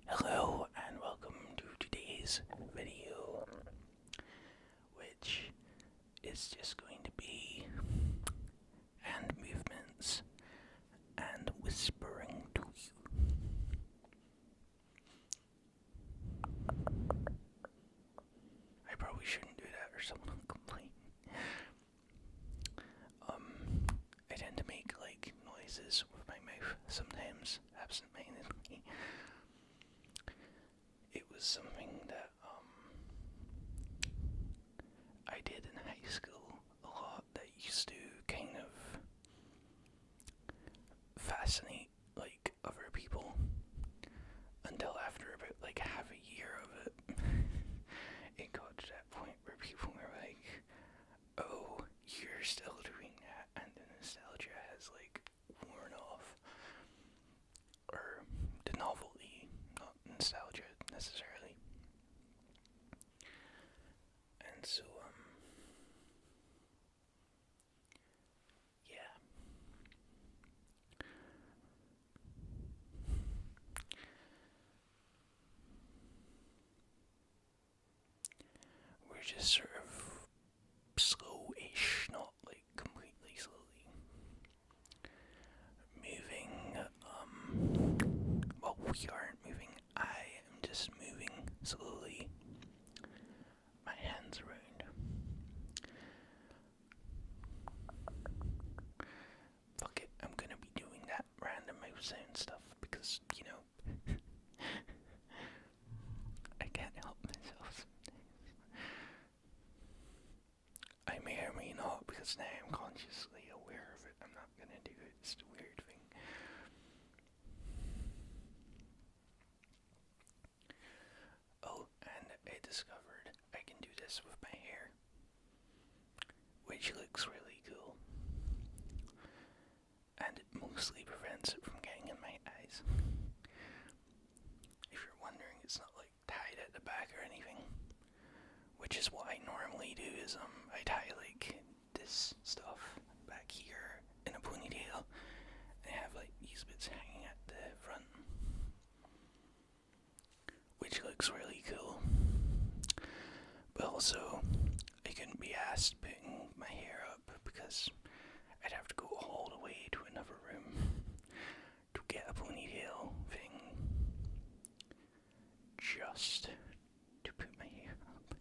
Hello and welcome to today's video, which is just going to be hand movements and whispering to you. I probably shouldn't do that or someone will complain. I tend to make noises with my mouth sometimes, absent-mindedly. It was something that I did in high school a lot that used to kind of fascinate other people until after about half a year of it, it got to that point where people were like, "Oh, you're still doing that," and the nostalgia has worn off, or the novelty, not nostalgia necessarily. And so, yeah. We're just sort of slow-ish, not completely slowly, moving, well, we aren't moving, I am just moving slowly, my hands around. Fuck it, I'm gonna be doing that random mouth sound stuff because, I can't help myself sometimes. I may or may not, because now I'm consciously aware of it. I'm not gonna do it, it's a weird thing. Oh, and I discovered I can do this with my hair, which looks really cool. And it mostly prevents it from getting in my eyes. If you're wondering, it's not tied at the back or anything, which is what I normally do. Is I tie this stuff back here in a ponytail, and I have these bits hanging at the front, which looks really cool. But also, I couldn't be asked putting my hair up because I'd have to go all the way to another room to get a ponytail thing just to put my hair up,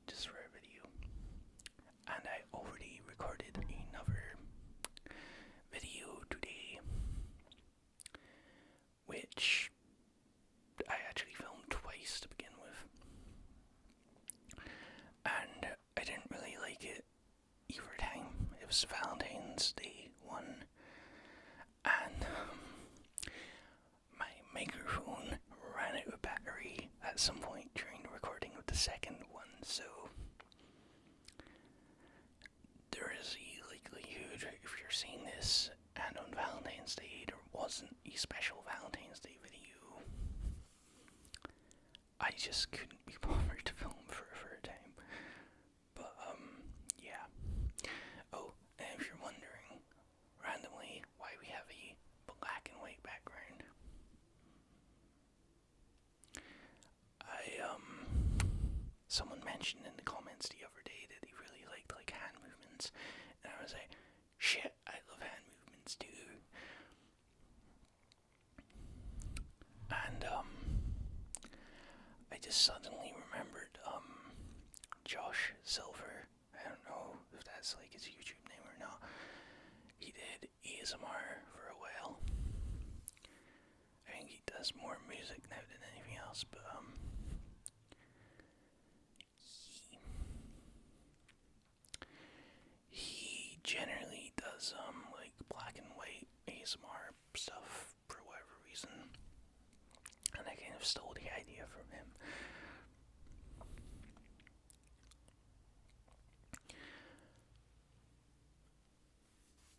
just for a video. And I already recorded another video today, which I actually filmed twice to begin with, and I didn't really like it either time. It was Valentine's Day one, and my microphone ran out of battery at some point during the recording of the second one, so there is a likelihood, if you're seeing this and on Valentine's Day there wasn't a special Valentine's Day video, I just couldn't be bothered to film for a time. But yeah. Oh, and if you're wondering randomly why we have a black and white background, someone mentioned in the comments the other day that they really liked hand movements, and I was like, shit, I love hand movements too. And I just suddenly remembered Josh Silver. I don't know if that's his YouTube name or not. He did ASMR for a while. I think he does more music now than anything else, but he generally does black and white ASMR stuff for whatever reason, and I kind of stole the idea from him.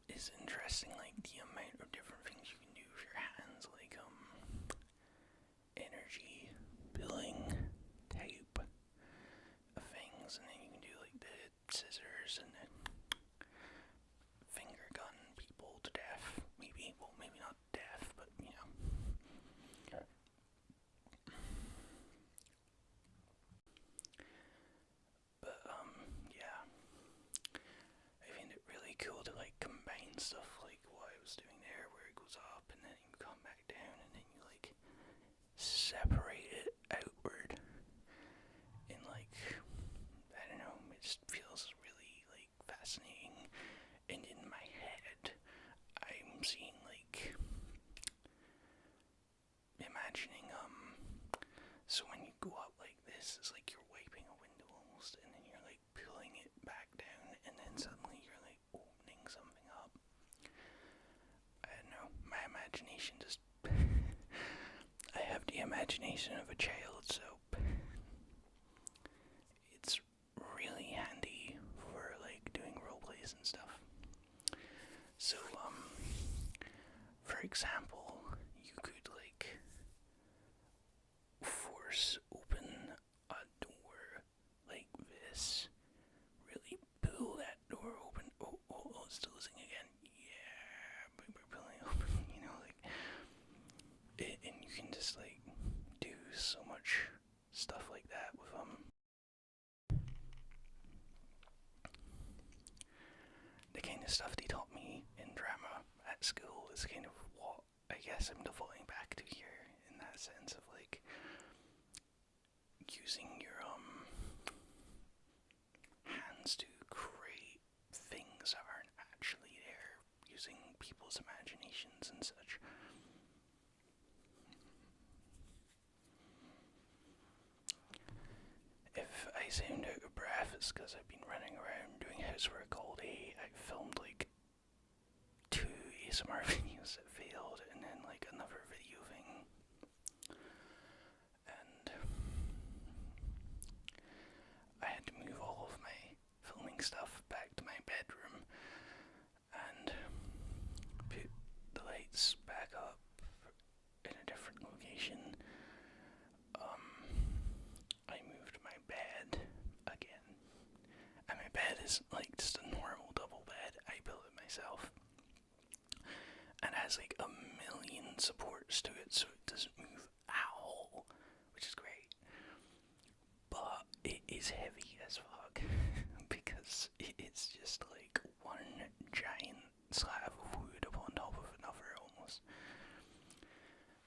It's interesting, the amount of different things you can do with your hands, energy billing type of things, and then you can do the scissors and the finger gun people to death. Maybe not death, but imagining, so when you go up like this, it's like you're wiping a window almost, and then you're like pulling it back down, and then suddenly you're like opening something up. I don't know, my imagination just. I have the imagination of a child, so it's really handy for like doing role plays and stuff. So, for example, you could like force open a door like this, really pull that door open. Oh, it's closing again. Yeah, but we're pulling it open, and you can just like do so much stuff like that with the kind of stuff they taught me in drama at school is kind of what I guess I'm defaulting back to here, in that sense of like using your hands to create things that aren't actually there, using people's imaginations and such. If I sound out of breath, it's because I've been running around doing housework all day. I filmed like 2 ASMR videos that failed, and then like another video thing. And I had to move all of my filming stuff back to my bedroom and put the lights back up in a different location. I moved my bed again, and my bed is like just a normal double bed. I built it myself, and it has like a million supports to it, so it doesn't move at all, which is great. But it is heavy as fuck because it is just like one giant slab of wood upon top of another almost.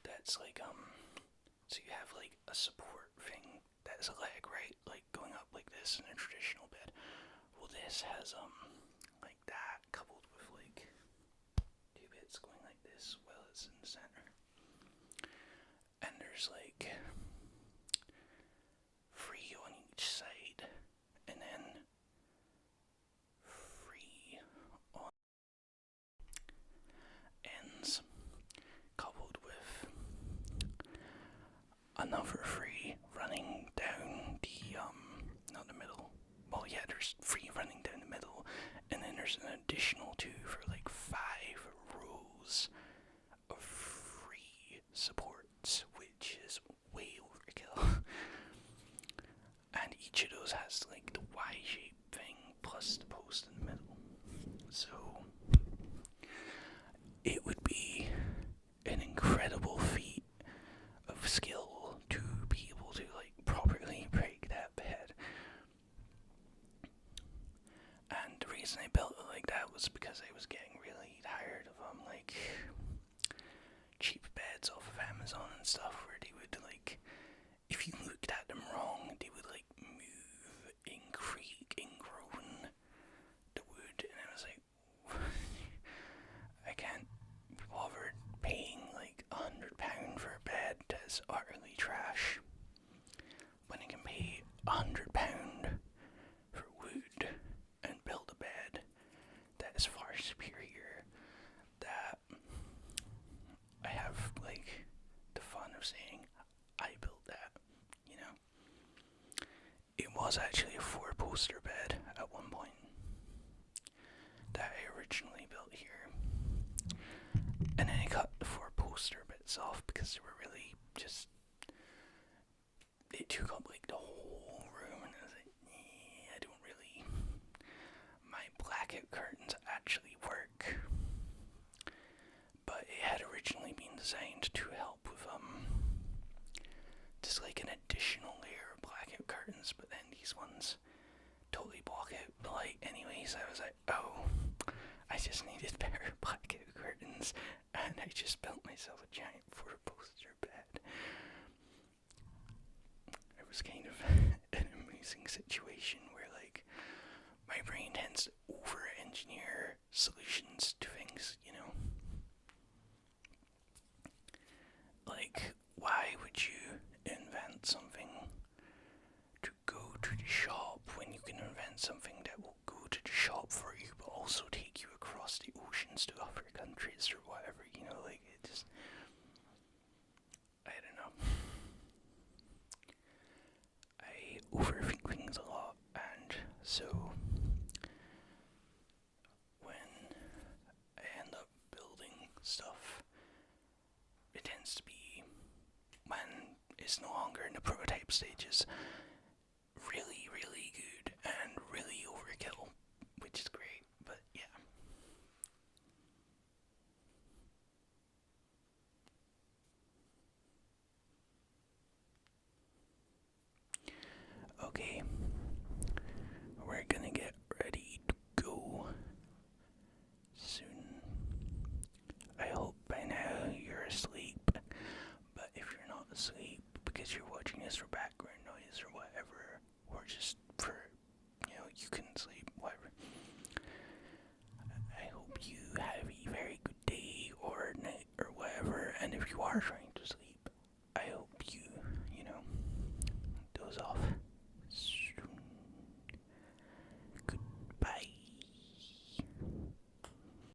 That's like so you have like a support thing that's a leg, right? Like going up like this in a traditional bed. Well, this has like that coupled with like 2 bits going like this while it's in the center. And there's like 3 on each side, and then 3 on ends, coupled with another 3 running down the not the middle. Well, yeah, there's 3 running down the middle, and then there's an additional 2 for like 5 rows of 3 supports, which is way overkill. And each of those has like the Y-shaped thing plus the post in the middle. So it would be an incredible feat of skill to be able to like properly break that bed. And the reason I built it like that was because I was getting really tired of like cheap beds off of Amazon and stuff, where they would like, if you looked at them wrong, they would like move and creak and groan the wood, and I was like, I can't be bothered paying like £100 for a bed that's utterly trash when I can pay £100 for wood and build a bed that is far superior, that I have like the fun of saying I built that, you know. It was actually a 4-poster bed at one point that I originally built here, and then I cut the 4-poster bits off because they were really just, it took up like the whole room, and I was like, I don't really, my blackout curtains actually work, but it had originally been designed to help with just like an additional layer of blackout curtains, but then these ones totally block out the light anyways. I was like, oh, I just needed better blackout curtains, and I just built myself a giant 4-poster bed. It was kind of an amusing situation where like my brain tends to over-engineer solutions to things, you know. Like, why happens to other countries or whatever, like it just, I don't know. I overthink things a lot, and so when I end up building stuff, it tends to be when it's no longer in the prototype stages, really, really good and really overkill, which is great, but yeah. Okay, we're gonna get ready to go soon. I hope by now you're asleep, but if you're not asleep because you're watching this for background noise or whatever, or just for, you can sleep, whatever, I hope you